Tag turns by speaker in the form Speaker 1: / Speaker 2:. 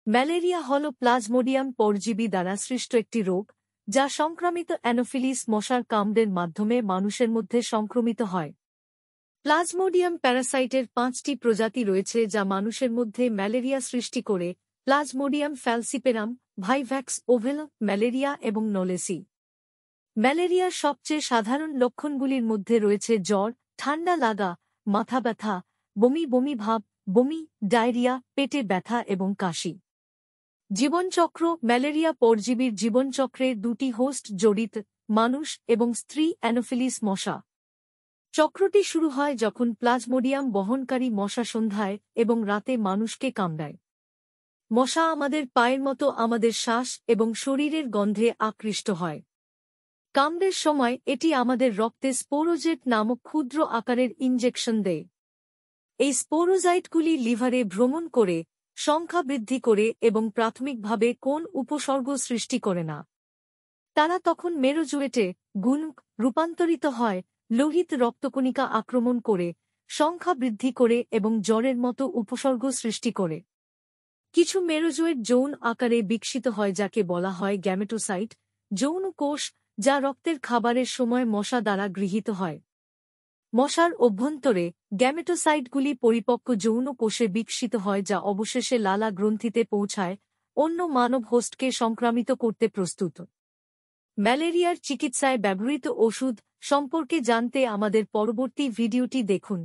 Speaker 1: Malaria হল plasmodium পরজীবী দ্বারা সৃষ্ট একটি রোগ, যা সংক্রামিত অ্যানোফিলিস মশার কামড়ের মাধ্যমে মানুষের মধ্যে সংক্রমিত হয়। প্লাজমোডিয়াম প্যারাসাইটের 5টি প্রজাতি রয়েছে যা মানুষের মধ্যে ম্যালেরিয়া সৃষ্টি করে: plasmodium falciparum, vivax oval, malaria এবং নোলেসি। ম্যালেরিয়ার সবচেয়ে সাধারণ লক্ষণগুলির মধ্যে রয়েছে জ্বর, ঠান্ডা লাগা, মাথা ব্যথা, বমি বমি ভাব, বমি, ডায়রিয়া, পেটে ব্যথা এবং কাশি। জীবনচক্র: ম্যালেরিয়া পরজীবীর জীবনচক্রে 2টি হোস্ট জড়িত, মানুষ এবং স্ত্রী অ্যানোফিলিস মশা। চক্রটি শুরু হয় যখন প্লাজমোডিয়াম বহনকারী মশা সন্ধ্যায় এবং রাতে মানুষকে কামড়ায়। মশা আমাদের পায়ের মতো আমাদের শ্বাস এবং শরীরের গন্ধে আকৃষ্ট হয়। কামড়ের সময় এটি আমাদের রক্তে স্পোরোজেট নামক ক্ষুদ্র আকারের ইনজেকশন দেয়। এই স্পোরোজাইটগুলি লিভারে ভ্রমণ করে, সংখ্যা বৃদ্ধি করে এবং প্রাথমিকভাবে কোন উপসর্গ সৃষ্টি করে না। তারা তখন মেরোজুয়েটে রূপান্তরিত হয়, লোহিত রক্তকণিকা আক্রমণ করে, সংখ্যা বৃদ্ধি করে এবং জ্বরের মতো উপসর্গ সৃষ্টি করে। কিছু মেরোজুয়েট যৌন আকারে বিকশিত হয় যাকে বলা হয় গ্যামেটোসাইট, যৌন কোষ, যা রক্তের খাবারের সময় মশা দ্বারা গৃহীত হয়। মশার অভ্যন্তরে গ্যামেটোসাইটগুলি পরিপক্ক যৌন কোষে বিকশিত হয় যা অবশেষে লালা গ্রন্থিতে পৌঁছায়, অন্য মানব হোস্টকে সংক্রামিত করতে প্রস্তুত। ম্যালেরিয়ার চিকিৎসায় ব্যবহৃত ওষুধ সম্পর্কে জানতে আমাদের পরবর্তী ভিডিওটি দেখুন।